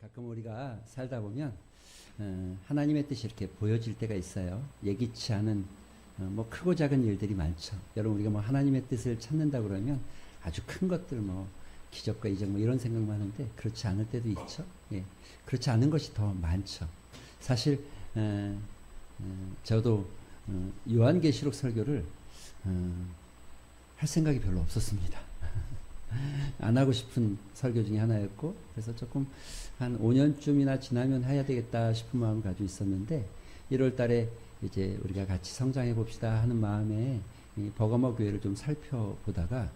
가끔 우리가 살다 보면 하나님의 뜻이 이렇게 보여질 때가 있어요. 예기치 않은 뭐 크고 작은 일들이 많죠. 여러분 우리가 뭐 하나님의 뜻을 찾는다 그러면 아주 큰 것들 뭐 기적과 이적 뭐 이런 생각만 하는데 그렇지 않을 때도 있죠. 예, 그렇지 않은 것이 더 많죠. 사실 저도 요한계시록 설교를 할 생각이 별로 없었습니다. 안 하고 싶은 설교 중에 하나였고, 그래서 조금 한 5년쯤이나 지나면 해야 되겠다 싶은 마음을 가지고 있었는데 1월 달에 이제 우리가 같이 성장해 봅시다 하는 마음에 이 버가모 교회를 좀 살펴보다가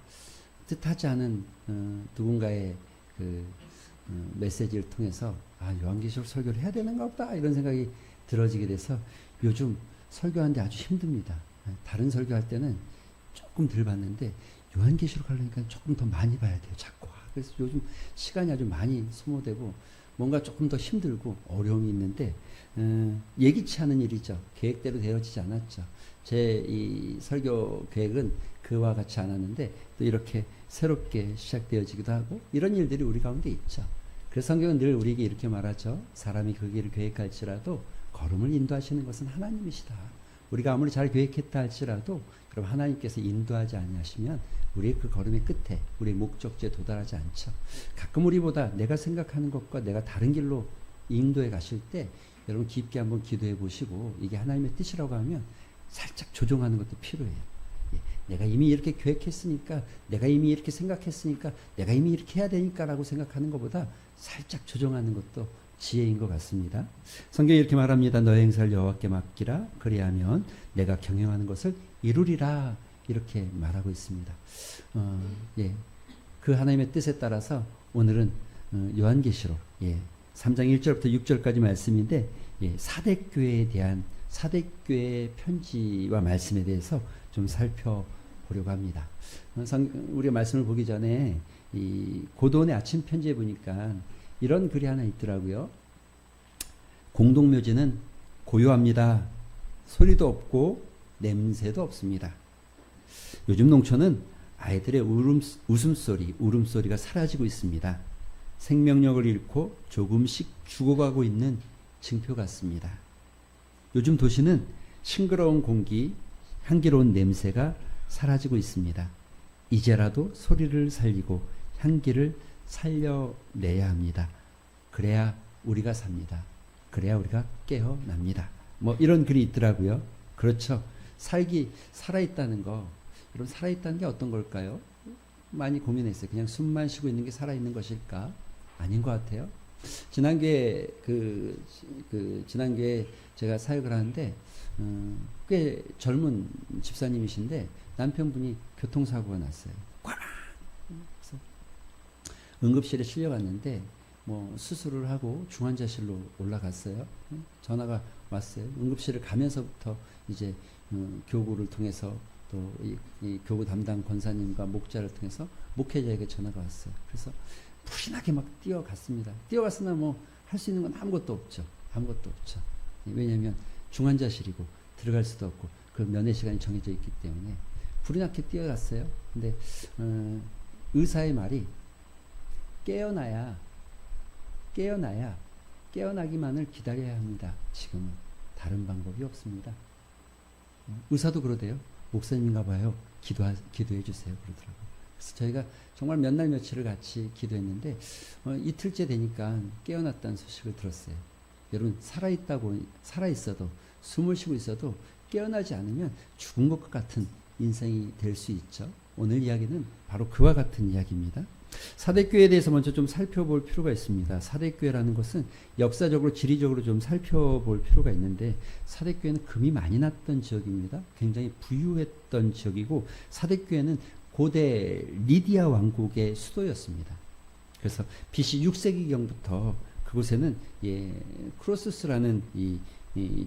뜻하지 않은 누군가의 그 메시지를 통해서 요한계시록 설교를 해야 되는가 보다 이런 생각이 들어지게 돼서 요즘 설교하는데 아주 힘듭니다. 다른 설교할 때는 조금 덜 봤는데 요한계시록 하려니까 조금 더 많이 봐야 돼요, 자꾸. 그래서 요즘 시간이 아주 많이 소모되고 뭔가 조금 더 힘들고 어려움이 있는데 예기치 않은 일이죠. 계획대로 되어지지 않았죠. 제 이 설교 계획은 그와 같이 않았는데 또 이렇게 새롭게 시작되어지기도 하고 이런 일들이 우리 가운데 있죠. 그래서 성경은 늘 우리에게 이렇게 말하죠. 사람이 그 길을 계획할지라도 걸음을 인도하시는 것은 하나님이시다. 우리가 아무리 잘 계획했다 할지라도 그럼 하나님께서 인도하지 아니하시면 우리의 그 걸음의 끝에 우리의 목적지에 도달하지 않죠. 가끔 우리보다 내가 생각하는 것과 내가 다른 길로 인도해 가실 때 여러분 깊게 한번 기도해 보시고 이게 하나님의 뜻이라고 하면 살짝 조정하는 것도 필요해요. 내가 이미 이렇게 계획했으니까, 내가 이미 이렇게 생각했으니까, 내가 이미 이렇게 해야 되니까 라고 생각하는 것보다 살짝 조정하는 것도 지혜인 것 같습니다. 성경이 이렇게 말합니다. 너의 행사를 여호와께 맡기라. 그리하면 내가 경영하는 것을 이루리라. 이렇게 말하고 있습니다. 그 하나님의 뜻에 따라서 오늘은 요한계시록 3장 1절부터 6절까지 말씀인데 사대교회에 대한 사대교회 편지와 말씀에 대해서 좀 살펴보려고 합니다. 우리가 말씀을 보기 전에 이 고도원의 아침 편지에 보니까 이런 글이 하나 있더라고요. 공동묘지는 고요합니다. 소리도 없고 냄새도 없습니다. 요즘 농촌은 아이들의 웃음소리, 울음소리가 사라지고 있습니다. 생명력을 잃고 조금씩 죽어가고 있는 징표 같습니다. 요즘 도시는 싱그러운 공기, 향기로운 냄새가 사라지고 있습니다. 이제라도 소리를 살리고 향기를 살려내야 합니다. 그래야 우리가 삽니다. 그래야 우리가 깨어납니다. 뭐 이런 글이 있더라고요. 그렇죠. 살아있다는 거, 여러분 살아있다는 게 어떤 걸까요? 많이 고민했어요. 그냥 숨만 쉬고 있는 게 살아있는 것일까? 아닌 것 같아요. 지난주에 지난주에 제가 사역을 하는데 꽤 젊은 집사님이신데 남편분이 교통사고가 났어요. 그래서 응급실에 실려갔는데 뭐 수술을 하고 중환자실로 올라갔어요. 전화가 왔어요. 응급실을 가면서부터 이제 교구를 통해서 또 이 교구 담당 권사님과 목자를 통해서 목회자에게 전화가 왔어요. 그래서 불이 나게 막 뛰어갔습니다. 뛰어갔으나 뭐 할 수 있는 건 아무것도 없죠. 아무것도 없죠. 왜냐하면 중환자실이고 들어갈 수도 없고 그 면회 시간이 정해져 있기 때문에 불이 나게 뛰어갔어요. 근데 의사의 말이 깨어나기만을 기다려야 합니다. 지금은 다른 방법이 없습니다. 의사도 그러대요. 목사님인가 봐요. 기도해 주세요. 그러더라고요. 그래서 저희가 정말 몇 날 며칠을 같이 기도했는데 이틀째 되니까 깨어났다는 소식을 들었어요. 여러분 살아있어도 숨을 쉬고 있어도 깨어나지 않으면 죽은 것 같은 인생이 될 수 있죠. 오늘 이야기는 바로 그와 같은 이야기입니다. 사대교회에 대해서 먼저 좀 살펴볼 필요가 있습니다. 사대교회라는 것은 역사적으로 지리적으로 좀 살펴볼 필요가 있는데 사대교회는 금이 많이 났던 지역입니다. 굉장히 부유했던 지역이고 사대교회는 고대 리디아 왕국의 수도였습니다. 그래서 BC 6세기경부터 그곳에는 크로스스라는 이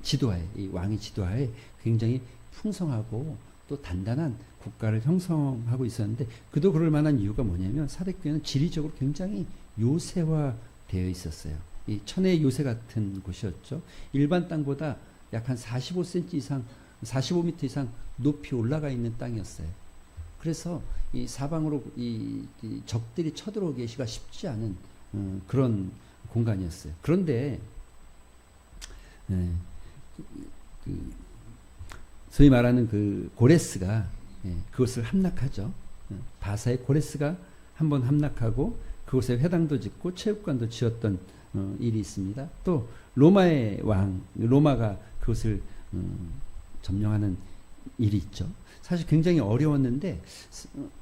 지도하에 이 왕의 지도하에 굉장히 풍성하고 또 단단한 국가를 형성하고 있었는데 그도 그럴 만한 이유가 뭐냐면 사대교회는 지리적으로 굉장히 요새화되어 있었어요. 이 천혜의 요새 같은 곳이었죠. 일반 땅보다 약 한 45cm 이상, 45m 이상 높이 올라가 있는 땅이었어요. 그래서 이 사방으로 이 적들이 쳐들어오기가 쉽지 않은 그런 공간이었어요. 그런데 예, 그 소위 말하는 그 고레스가 그것을 함락하죠. 바사의 고레스가 한번 함락하고 그곳에 회당도 짓고 체육관도 지었던 일이 있습니다. 또 로마의 왕 로마가 그것을 점령하는 일이 있죠. 사실 굉장히 어려웠는데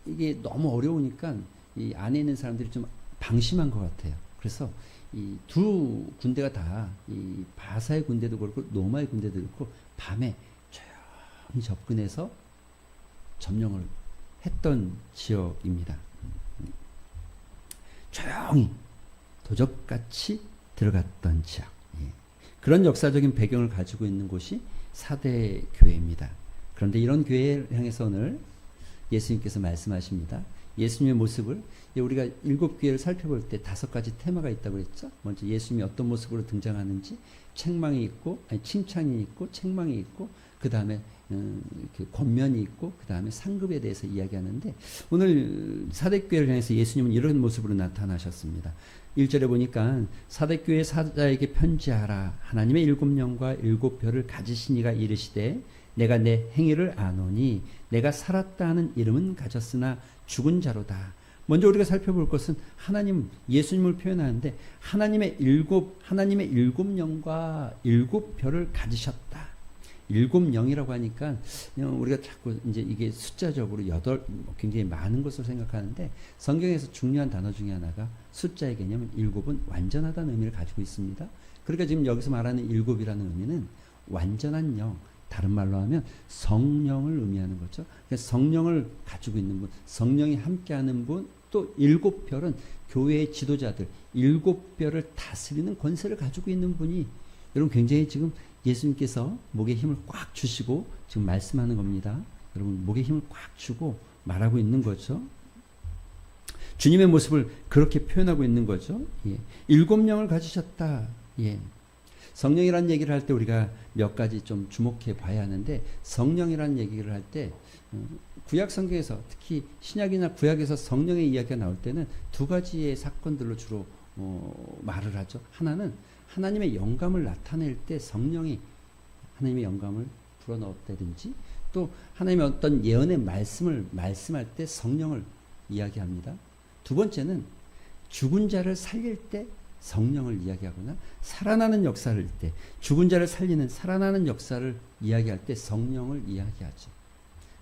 이게 너무 어려우니까 이 안에 있는 사람들이 좀 방심한 것 같아요. 그래서 이 두 군대가 다 이 바사의 군대도 그렇고 로마의 군대도 그렇고 밤에 조용히 접근해서 점령을 했던 지역입니다. 조용히 도적같이 들어갔던 지역. 그런 역사적인 배경을 가지고 있는 곳이 사대 교회입니다. 그런데 이런 교회를 향해서 오늘 예수님께서 말씀하십니다. 예수님의 모습을 우리가 7교회를 살펴볼 때 5가지 테마가 있다고 했죠. 먼저 예수님이 어떤 모습으로 등장하는지 책망이 있고 칭찬이 있고 책망이 있고 그 다음에 권면이 있고 그 다음에 상급에 대해서 이야기하는데 오늘 사대교회를 향해서 예수님은 이런 모습으로 나타나셨습니다. 1절에 보니까 사대교회 사자에게 편지하라. 하나님의 7영과 7별을 가지신 이가 이르시되 내가 내 행위를 아노니 내가 살았다 하는 이름은 가졌으나 죽은 자로다. 먼저 우리가 살펴볼 것은 하나님 예수님을 표현하는데 하나님의 7영과 7별을 가지셨다. 7영이라고 하니까 우리가 자꾸 이제 이게 숫자적으로 8 굉장히 많은 것으로 생각하는데 성경에서 중요한 단어 중에 하나가 숫자의 개념은 7은 완전하다는 의미를 가지고 있습니다. 그러니까 지금 여기서 말하는 7이라는 의미는 완전한 영, 다른 말로 하면 성령을 의미하는 거죠. 그래서 성령을 가지고 있는 분, 성령이 함께하는 분, 또 7별은 교회의 지도자들, 7별을 다스리는 권세를 가지고 있는 분이 여러분 굉장히 지금 예수님께서 목에 힘을 꽉 주시고 지금 말씀하는 겁니다. 여러분 목에 힘을 꽉 주고 말하고 있는 거죠. 주님의 모습을 그렇게 표현하고 있는 거죠. 7영을 가지셨다. 성령이라는 얘기를 할 때 우리가 몇 가지 좀 주목해 봐야 하는데 성령이라는 얘기를 할 때 구약 성경에서 특히 신약이나 구약에서 성령의 이야기가 나올 때는 2가지의 사건들로 주로 말을 하죠. 하나는 하나님의 영감을 나타낼 때 성령이 하나님의 영감을 불어넣었다든지 또 하나님의 어떤 예언의 말씀을 말씀할 때 성령을 이야기합니다. 2번째는 죽은 자를 살릴 때 성령을 이야기하거나 살아나는 역사를 할 때 죽은 자를 살리는 살아나는 역사를 이야기할 때 성령을 이야기하죠.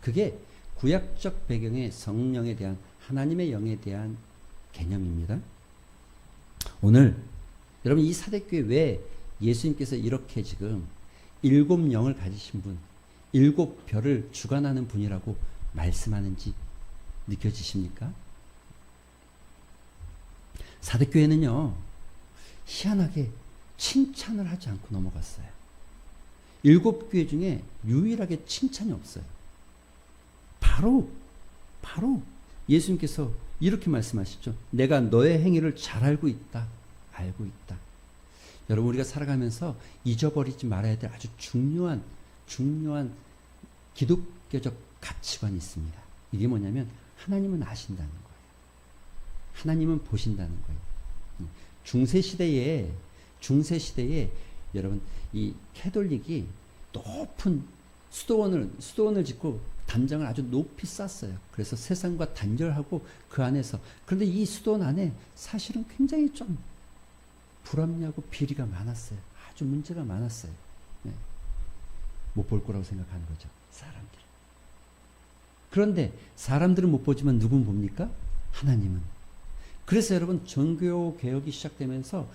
그게 구약적 배경의 성령에 대한 하나님의 영에 대한 개념입니다. 오늘 여러분 이 사대교회 왜 예수님께서 이렇게 지금 7영을 가지신 분, 7별을 주관하는 분이라고 말씀하는지 느껴지십니까? 사대교회는요 희한하게 칭찬을 하지 않고 넘어갔어요. 7교회 중에 유일하게 칭찬이 없어요. 바로 예수님께서 이렇게 말씀하시죠. 내가 너의 행위를 잘 알고 있다. 알고 있다. 여러분 우리가 살아가면서 잊어버리지 말아야 될 아주 중요한 기독교적 가치관이 있습니다. 이게 뭐냐면 하나님은 아신다는 거예요. 하나님은 보신다는 거예요. 중세시대에 여러분 이 캐톨릭이 높은 수도원을 짓고 담장을 아주 높이 쌓았어요. 그래서 세상과 단절하고 그 안에서 그런데 이 수도원 안에 사실은 굉장히 좀 불합리하고 비리가 많았어요. 아주 문제가 많았어요. 못 볼 거라고 생각하는 거죠. 사람들. 그런데 사람들은 못 보지만 누군 봅니까? 하나님은. 그래서 여러분 종교 개혁이 시작되면서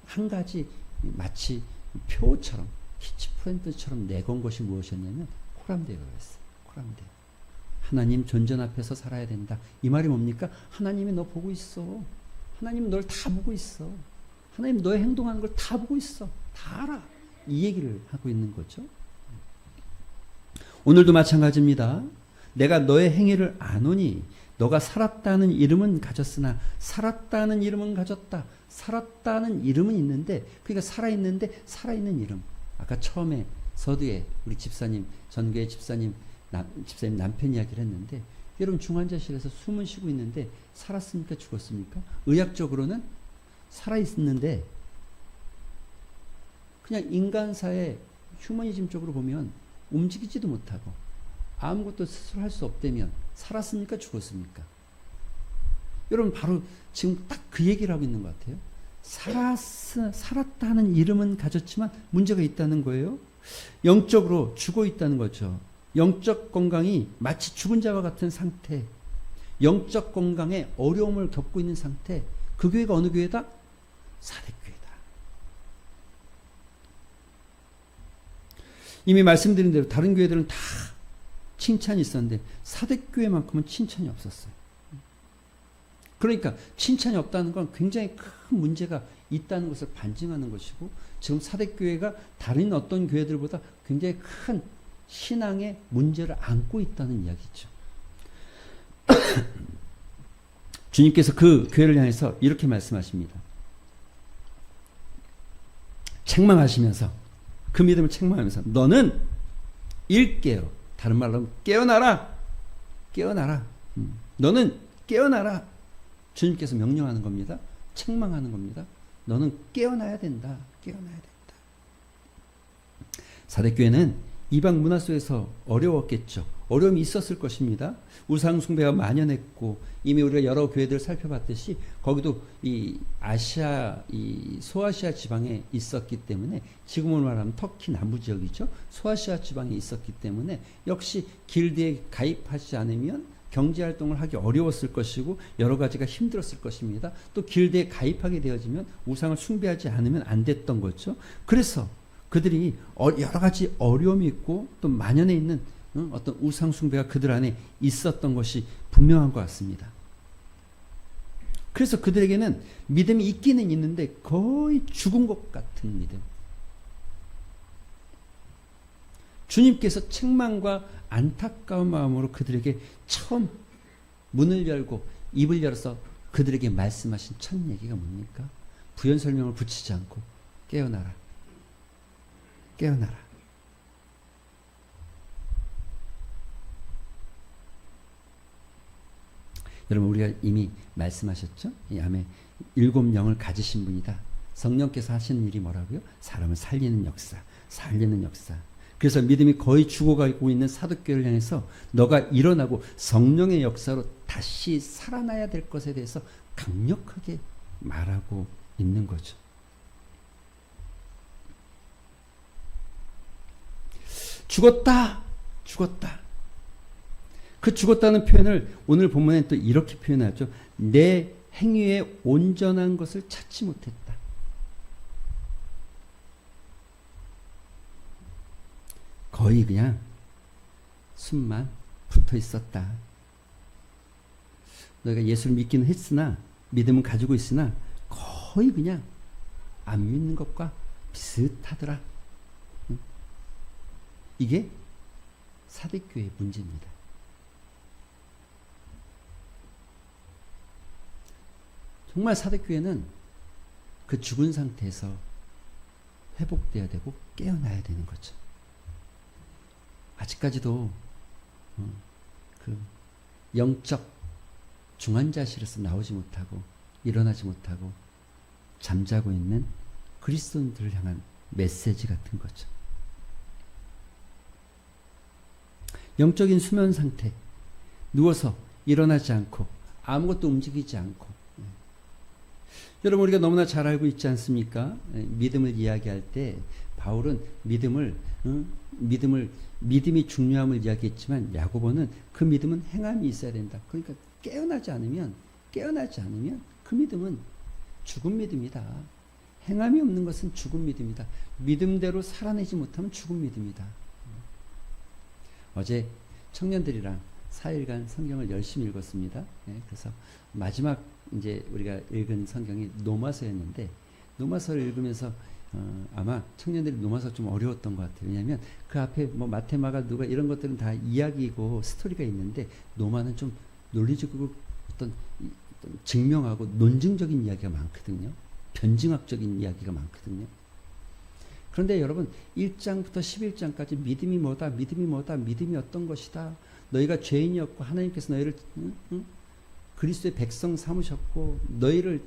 한 가지 마치 표처럼 키치프렌드처럼 내건 것이 무엇이었냐면 코람데오였어요. 코람데오. 하나님 존전 앞에서 살아야 된다. 이 말이 뭡니까? 하나님이 너 보고 있어. 하나님 널 다 보고 있어. 하나님 너의 행동하는 걸 다 보고 있어. 다 알아. 이 얘기를 하고 있는 거죠. 오늘도 마찬가지입니다. 내가 너의 행위를 아노니 너가 살았다는 이름은 가졌으나 살았다는 이름은 가졌다. 살았다는 이름은 있는데 그러니까 살아있는데 살아있는 이름. 아까 처음에 서두에 우리 집사님 전교회 집사님 남편 이야기를 했는데 여러분 중환자실에서 숨을 쉬고 있는데 살았습니까? 죽었습니까? 의학적으로는 살아있는데 그냥 인간사의 휴머니즘적으로 보면 움직이지도 못하고 아무것도 스스로 할 수 없다면 살았습니까? 죽었습니까? 여러분 바로 지금 딱 그 얘기를 하고 있는 것 같아요. 살았다는 이름은 가졌지만 문제가 있다는 거예요. 영적으로 죽어 있다는 거죠. 영적 건강이 마치 죽은 자와 같은 상태, 영적 건강에 어려움을 겪고 있는 상태. 그 교회가 어느 교회다? 사대교회다. 이미 말씀드린 대로 다른 교회들은 다 칭찬이 있었는데 사대교회만큼은 칭찬이 없었어요. 그러니까 칭찬이 없다는 건 굉장히 큰 문제가 있다는 것을 반증하는 것이고, 지금 사대교회가 다른 어떤 교회들보다 굉장히 큰 신앙의 문제를 안고 있다는 이야기죠. 주님께서 그 교회를 향해서 이렇게 말씀하십니다. 책망하시면서, 그 믿음을 책망하면서 너는 일깨어, 다른 말로 하면 깨어나라. 깨어나라. 너는 깨어나라. 주님께서 명령하는 겁니다. 책망하는 겁니다. 너는 깨어나야 된다. 깨어나야 된다. 사대교회는 이방 문화 속에서 어려웠겠죠. 어려움이 있었을 것입니다. 우상 숭배가 만연했고, 이미 우리가 여러 교회들을 살펴봤듯이 거기도 이 아시아, 이 소아시아 지방에 있었기 때문에, 지금으로 말하면 터키 남부 지역이죠. 소아시아 지방에 있었기 때문에 역시 길드에 가입하지 않으면 경제활동을 하기 어려웠을 것이고 여러 가지가 힘들었을 것입니다. 또 길드에 가입하게 되어지면 우상을 숭배하지 않으면 안 됐던 거죠. 그래서 그들이 여러 가지 어려움이 있고 또 만연해 있는 어떤 우상 숭배가 그들 안에 있었던 것이 분명한 것 같습니다. 그래서 그들에게는 믿음이 있기는 있는데 거의 죽은 것 같은 믿음. 주님께서 책망과 안타까운 마음으로 그들에게 처음 문을 열고 입을 열어서 그들에게 말씀하신 첫 얘기가 뭡니까? 부연 설명을 붙이지 않고 깨어나라. 깨어나라. 여러분, 우리가 이미 말씀하셨죠? 이 암에 7 영을 가지신 분이다. 성령께서 하시는 일이 뭐라고요? 사람을 살리는 역사, 살리는 역사. 그래서 믿음이 거의 죽어가고 있는 사도교회를 향해서 너가 일어나고 성령의 역사로 다시 살아나야 될 것에 대해서 강력하게 말하고 있는 거죠. 죽었다. 죽었다. 그 죽었다는 표현을 오늘 본문에 또 이렇게 표현하죠. 내 행위에 온전한 것을 찾지 못했다. 거의 그냥 숨만 붙어 있었다. 너희가 예수를 믿기는 했으나, 믿음은 가지고 있으나 거의 그냥 안 믿는 것과 비슷하더라. 이게 사대교회의 문제입니다. 정말 사대교회는 그 죽은 상태에서 회복돼야 되고 깨어나야 되는 거죠. 아직까지도 그 영적 중환자실에서 나오지 못하고 일어나지 못하고 잠자고 있는 그리스도인들을 향한 메시지 같은 거죠. 영적인 수면 상태, 누워서 일어나지 않고 아무것도 움직이지 않고. 여러분, 우리가 너무나 잘 알고 있지 않습니까? 믿음을 이야기할 때 바울은 믿음이 중요함을 이야기했지만 야고보는 그 믿음은 행함이 있어야 된다. 그러니까 깨어나지 않으면 그 믿음은 죽은 믿음이다. 행함이 없는 것은 죽은 믿음이다. 믿음대로 살아내지 못하면 죽은 믿음이다. 어제 청년들이랑 4일간 성경을 열심히 읽었습니다. 그래서 마지막 이제 우리가 읽은 성경이 노마서였는데, 노마서를 읽으면서 아마 청년들이 노마서 좀 어려웠던 것 같아요. 왜냐하면 그 앞에 뭐 마태, 마가, 누가 이런 것들은 다 이야기고 스토리가 있는데, 노마는 좀 논리적으로 어떤 증명하고 논증적인 이야기가 많거든요. 변증학적인 이야기가 많거든요. 그런데 여러분, 1장부터 11장까지 믿음이 뭐다, 믿음이 뭐다, 믿음이 어떤 것이다. 너희가 죄인이었고 하나님께서 너희를 그리스도의 백성 삼으셨고 너희를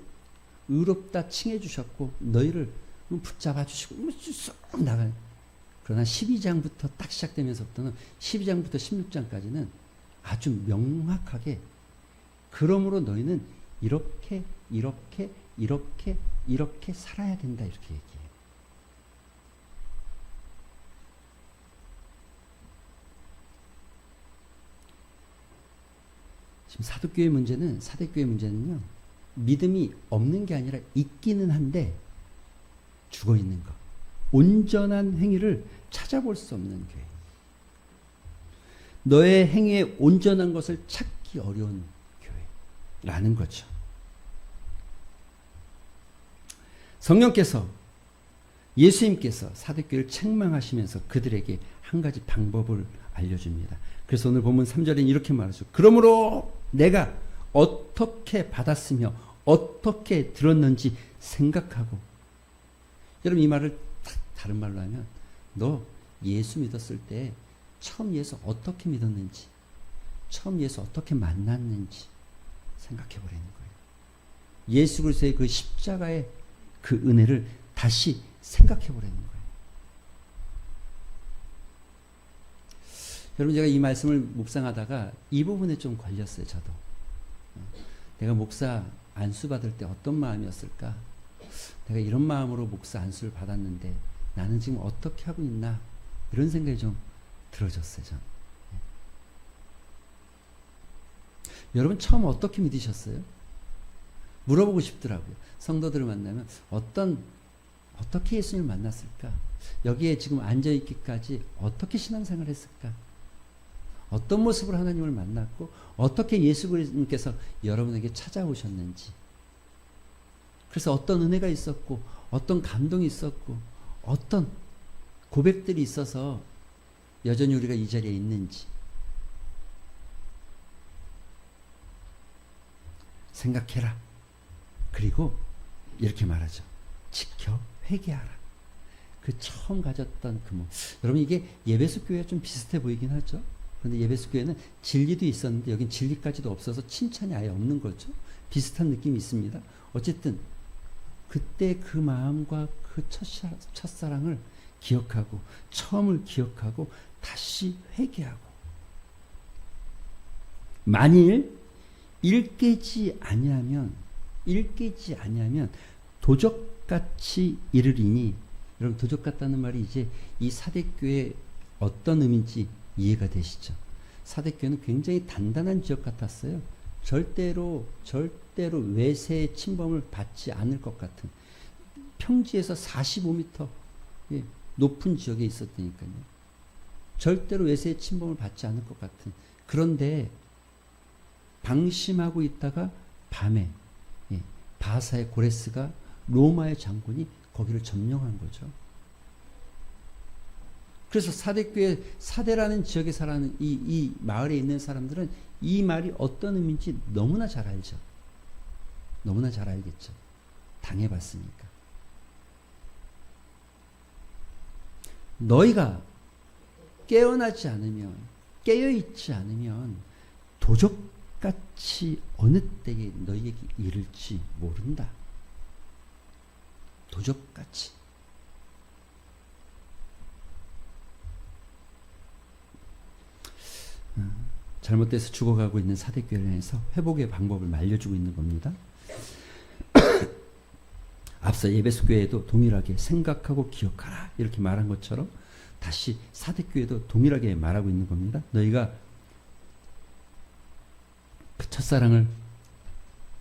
의롭다 칭해 주셨고 너희를 붙잡아 주시고 쑥 나가요. 그러나 12장부터 딱 시작되면서부터는 12장부터 16장까지는 아주 명확하게 그러므로 너희는 이렇게 살아야 된다 이렇게 얘기해요. 지금 사도교회 문제는 사대교회 문제는요. 믿음이 없는 게 아니라 있기는 한데 죽어 있는 것. 온전한 행위를 찾아볼 수 없는 교회. 너의 행위에 온전한 것을 찾기 어려운 교회라는 거죠. 성령께서 예수님께서 사도교회를 책망하시면서 그들에게 한 가지 방법을 알려줍니다. 그래서 오늘 본문 3절에는 이렇게 말하죠. 그러므로 내가 어떻게 받았으며 어떻게 들었는지 생각하고. 여러분 이 말을 다른 말로 하면 너 예수 믿었을 때 처음 예수 어떻게 믿었는지 처음 예수 어떻게 만났는지 생각해 보라는 거예요. 예수 그리스도의 그 십자가의 그 은혜를 다시 생각해 보라는 거예요. 여러분 제가 이 말씀을 묵상하다가 이 부분에 좀 걸렸어요. 저도. 내가 목사 안수 받을 때 어떤 마음이었을까? 내가 이런 마음으로 목사 안수를 받았는데 나는 지금 어떻게 하고 있나? 이런 생각이 좀 들어졌어요. 전. 여러분 처음 어떻게 믿으셨어요? 물어보고 싶더라고요. 성도들을 만나면 어떻게 예수님을 만났을까? 여기에 지금 앉아있기까지 어떻게 신앙생활을 했을까? 어떤 모습으로 하나님을 만났고 어떻게 예수 그리스도께서 여러분에게 찾아오셨는지, 그래서 어떤 은혜가 있었고 어떤 감동이 있었고 어떤 고백들이 있어서 여전히 우리가 이 자리에 있는지 생각해라. 그리고 이렇게 말하죠. 지켜 회개하라. 그 처음 가졌던 그 여러분 이게 예배소 교회와 좀 비슷해 보이긴 하죠. 그런데 예배소 교회는 진리도 있었는데 여긴 진리까지도 없어서 칭찬이 아예 없는 거죠. 비슷한 느낌이 있습니다. 어쨌든 그때 그 마음과 그 첫사랑을 기억하고 처음을 기억하고 다시 회개하고, 만일 일깨지 아니하면 도적같이 이르리니. 여러분 도적 같다는 말이 이제 이 사대교회 어떤 의미인지 이해가 되시죠? 사대교회는 굉장히 단단한 지역 같았어요. 절대로 외세의 침범을 받지 않을 것 같은, 평지에서 45m 높은 지역에 있었다니까요. 절대로 외세의 침범을 받지 않을 것 같은. 그런데 방심하고 있다가 밤에 바사의 고레스가 로마의 장군이 거기를 점령한 거죠. 그래서 사대교회, 사대라는 지역에 살아가는 이 마을에 있는 사람들은 이 말이 어떤 의미인지 너무나 잘 알죠. 너무나 잘 알겠죠. 당해봤으니까. 너희가 깨어나지 않으면, 깨어있지 않으면 도적같이 어느 때에 너희에게 이를지 모른다. 도적같이. 잘못돼서 죽어가고 있는 사대교회를 해서 회복의 방법을 알려주고 있는 겁니다. 앞서 예배소 교회도 동일하게 생각하고 기억하라 이렇게 말한 것처럼 다시 사대교회도 동일하게 말하고 있는 겁니다. 너희가 그 첫사랑을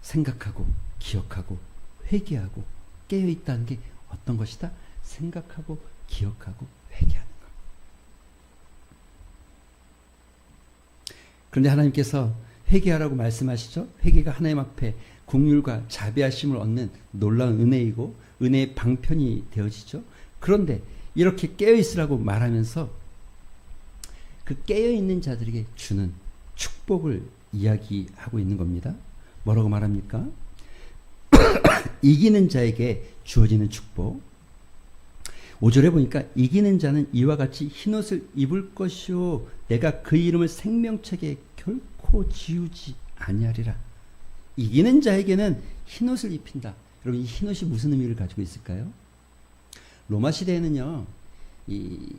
생각하고 기억하고 회개하고 깨어있다는 게 어떤 것이다? 생각하고 기억하고 회개하는 것. 그런데 하나님께서 회개하라고 말씀하시죠. 회개가 하나님 앞에 긍휼과 자비하심을 얻는 놀라운 은혜이고 은혜의 방편이 되어지죠. 그런데 이렇게 깨어있으라고 말하면서 그 깨어있는 자들에게 주는 축복을 이야기하고 있는 겁니다. 뭐라고 말합니까? 이기는 자에게 주어지는 축복. 5절에 보니까 이기는 자는 이와 같이 흰옷을 입을 것이요 내가 그 이름을 생명책에 결코 지우지 아니하리라. 이기는 자에게는 흰옷을 입힌다. 여러분 이 흰옷이 무슨 의미를 가지고 있을까요? 로마 시대에는요, 이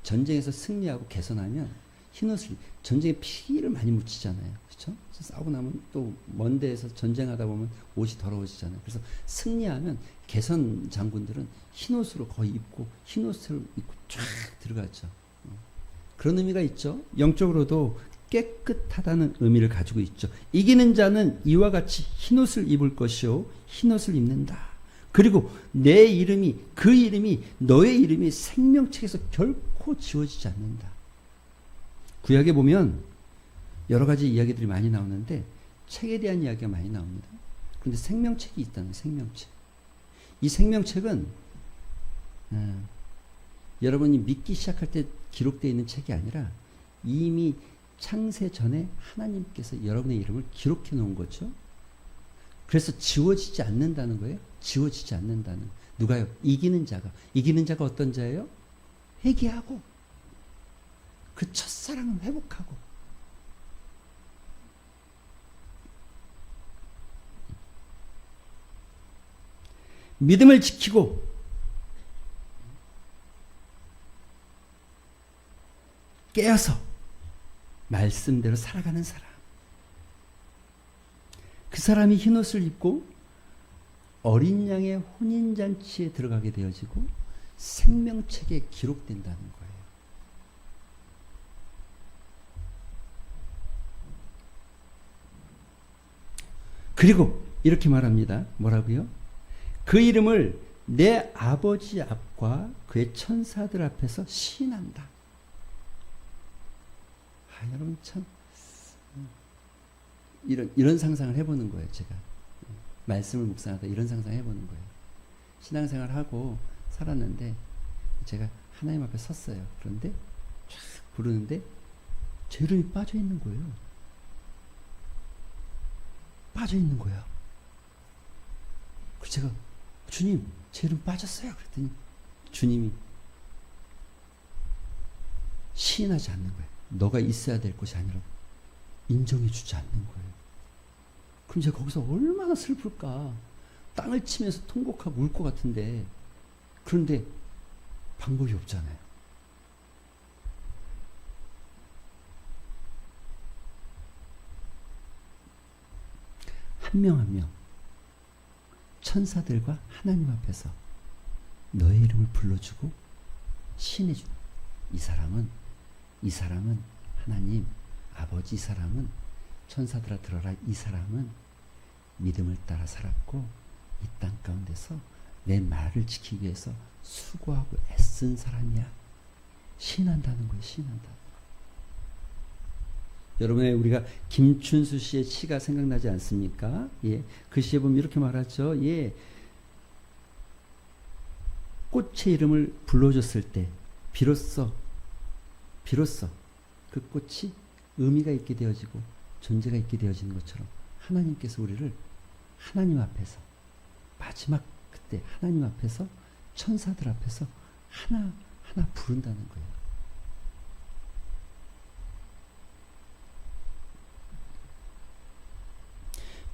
전쟁에서 승리하고 개선하면 흰옷을, 전쟁에 피를 많이 묻히잖아요. 그렇죠? 싸우고 나면 또 먼 데에서 전쟁하다 보면 옷이 더러워지잖아요. 그래서 승리하면 개선 장군들은 흰옷으로 거의 입고 흰옷을 입고 쫙 들어갔죠. 그런 의미가 있죠. 영적으로도 깨끗하다는 의미를 가지고 있죠. 이기는 자는 이와 같이 흰옷을 입을 것이요 흰옷을 입는다. 그리고 내 이름이, 그 이름이, 너의 이름이 생명책에서 결코 지워지지 않는다. 구약에 보면 여러 가지 이야기들이 많이 나오는데 책에 대한 이야기가 많이 나옵니다. 그런데 생명책이 있다는, 생명책. 이 생명책은 여러분이 믿기 시작할 때 기록되어 있는 책이 아니라 이미 창세 전에 하나님께서 여러분의 이름을 기록해 놓은 거죠. 그래서 지워지지 않는다는 거예요. 지워지지 않는다는. 누가요? 이기는 자가. 이기는 자가 어떤 자예요? 회개하고 그 첫사랑을 회복하고 믿음을 지키고 깨어서 말씀대로 살아가는 사람. 그 사람이 흰옷을 입고 어린 양의 혼인잔치에 들어가게 되어지고 생명책에 기록된다는 거예요. 그리고 이렇게 말합니다. 뭐라고요? 그 이름을 내 아버지 앞과 그의 천사들 앞에서 시인한다. 여러분 참 이런 상상을 해보는 거예요. 제가 말씀을 묵상하다 이런 상상을 해보는 거예요. 신앙생활을 하고 살았는데 제가 하나님 앞에 섰어요. 그런데 쫙 부르는데 제 이름이 빠져 있는 거예요. 빠져 있는 거야. 그래서 제가 주님 제 이름 빠졌어요. 그랬더니 주님이 시인하지 않는 거예요. 너가 있어야 될 곳이 아니라 인정해 주지 않는 거예요. 그럼 제가 거기서 얼마나 슬플까. 땅을 치면서 통곡하고 울 것 같은데 그런데 방법이 없잖아요. 한 명 한 명 천사들과 하나님 앞에서 너의 이름을 불러주고 시인해 주는 이 사람은 하나님 아버지, 이 사람은 천사들아 들어라, 이 사람은 믿음을 따라 살았고 이 땅 가운데서 내 말을 지키기 위해서 수고하고 애쓴 사람이야. 시인한다는 거예요. 시인한다. 여러분의 우리가 김춘수 씨의 시가 생각나지 않습니까? 예, 그 시에 보면 이렇게 말하죠. 예, 꽃의 이름을 불러줬을 때 비로소 그 꽃이 의미가 있게 되어지고 존재가 있게 되어지는 것처럼 하나님께서 우리를 하나님 앞에서 마지막 그때 하나님 앞에서 천사들 앞에서 하나 부른다는 거예요.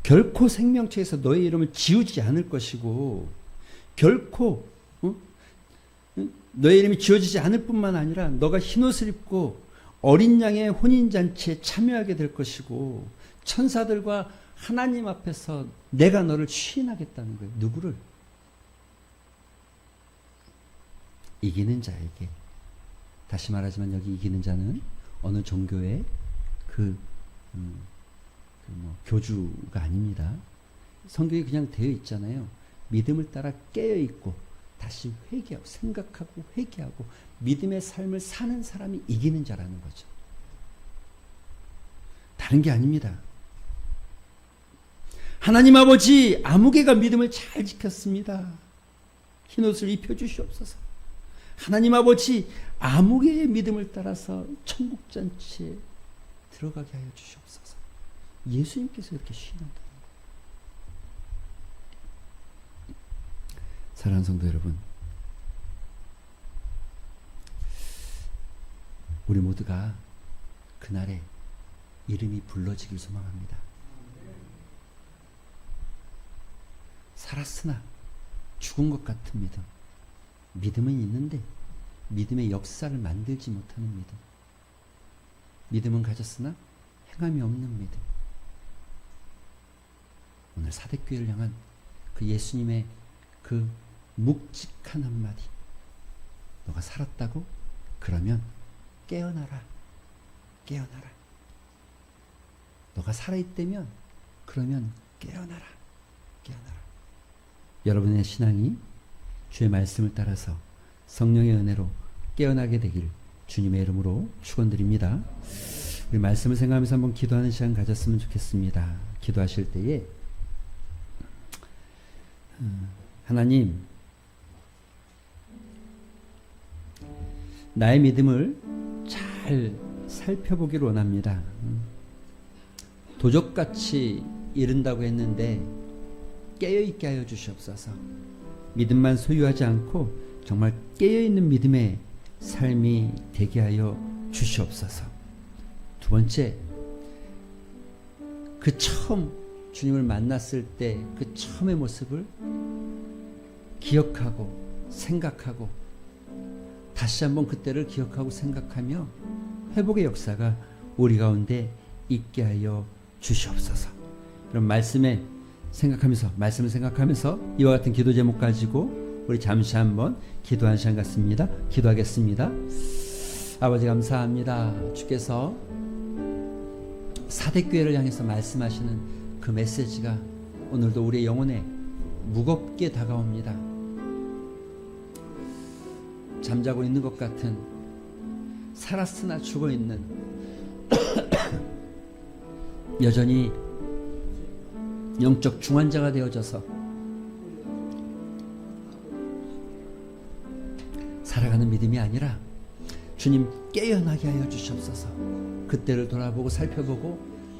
결코 생명체에서 너의 이름을 지우지 않을 것이고 결코 너의 이름이 지워지지 않을 뿐만 아니라 너가 흰옷을 입고 어린 양의 혼인잔치에 참여하게 될 것이고 천사들과 하나님 앞에서 내가 너를 시인하겠다는 거예요. 누구를? 이기는 자에게. 다시 말하지만 여기 이기는 자는 어느 종교의 교주가 아닙니다. 성경에 그냥 되어 있잖아요. 믿음을 따라 깨어있고 다시 회개하고 생각하고 회개하고 믿음의 삶을 사는 사람이 이기는 자라는 거죠. 다른 게 아닙니다. 하나님 아버지 아무개가 믿음을 잘 지켰습니다. 흰옷을 입혀주시옵소서. 하나님 아버지 아무개의 믿음을 따라서 천국잔치에 들어가게 하여 주시옵소서. 예수님께서 이렇게 시인한다는 거예요. 사랑하는 성도 여러분, 우리 모두가 그날에 이름이 불러지길 소망합니다. 살았으나 죽은 것 같은 믿음, 믿음은 있는데 믿음의 역사를 만들지 못하는 믿음. 믿음은 가졌으나 행함이 없는 믿음. 오늘 사대교회를 향한 그 예수님의 그 묵직한 한마디. 너가 살았다고? 그러면 깨어나라. 깨어나라. 너가 살아있다면 그러면 깨어나라. 깨어나라. 여러분의 신앙이 주의 말씀을 따라서 성령의 은혜로 깨어나게 되길 주님의 이름으로 축원드립니다. 우리 말씀을 생각하면서 한번 기도하는 시간 가졌으면 좋겠습니다. 기도하실 때에 하나님, 나의 믿음을 잘 살펴보기를 원합니다. 도적같이 이른다고 했는데 깨어있게 하여 주시옵소서. 믿음만 소유하지 않고 정말 깨어있는 믿음의 삶이 되게 하여 주시옵소서. 두 번째, 그 처음 주님을 만났을 때 그 처음의 모습을 기억하고 생각하고 다시 한번 그때를 기억하고 생각하며 회복의 역사가 우리 가운데 있게 하여 주시옵소서. 그럼 말씀을 생각하면서 이와 같은 기도 제목 가지고 우리 잠시 한번 기도하는 시간 같습니다. 기도하겠습니다. 아버지 감사합니다. 주께서 사대교회를 향해서 말씀하시는 그 메시지가 오늘도 우리의 영혼에 무겁게 다가옵니다. 잠자고 있는 것 같은, 살았으나 죽어 있는 여전히 영적 중환자가 되어져서 살아가는 믿음이 아니라 주님 깨어나게 하여 주시옵소서. 그때를 돌아보고 살펴보고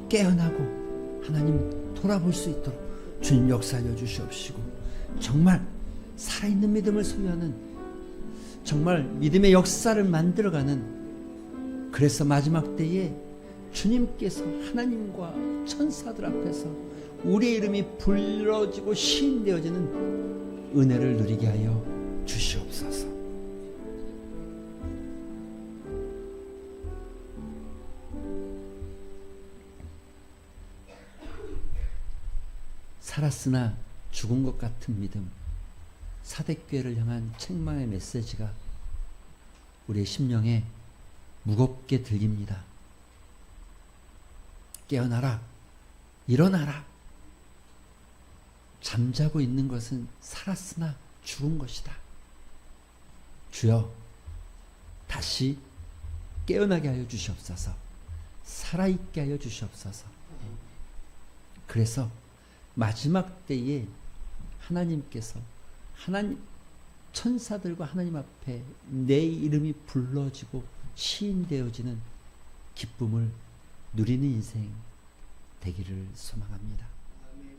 깨어나고 하나님 돌아볼 수 있도록 주님 역사하여 주시옵시고, 정말 살아있는 믿음을 소유하는, 정말 믿음의 역사를 만들어가는, 그래서 마지막 때에 주님께서 하나님과 천사들 앞에서 우리의 이름이 불러지고 시인되어지는 은혜를 누리게 하여 주시옵소서. 살았으나 죽은 것 같은 믿음, 사대교회를 향한 책망의 메시지가 우리의 심령에 무겁게 들립니다. 깨어나라, 일어나라. 잠자고 있는 것은 살았으나 죽은 것이다. 주여, 다시 깨어나게 하여 주시옵소서. 살아있게 하여 주시옵소서. 그래서 마지막 때에 하나님께서 하나님 천사들과 하나님 앞에 내 이름이 불러지고 시인되어지는 기쁨을 누리는 인생 되기를 소망합니다.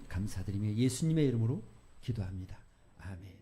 감사드리며 예수님의 이름으로 기도합니다. 아멘.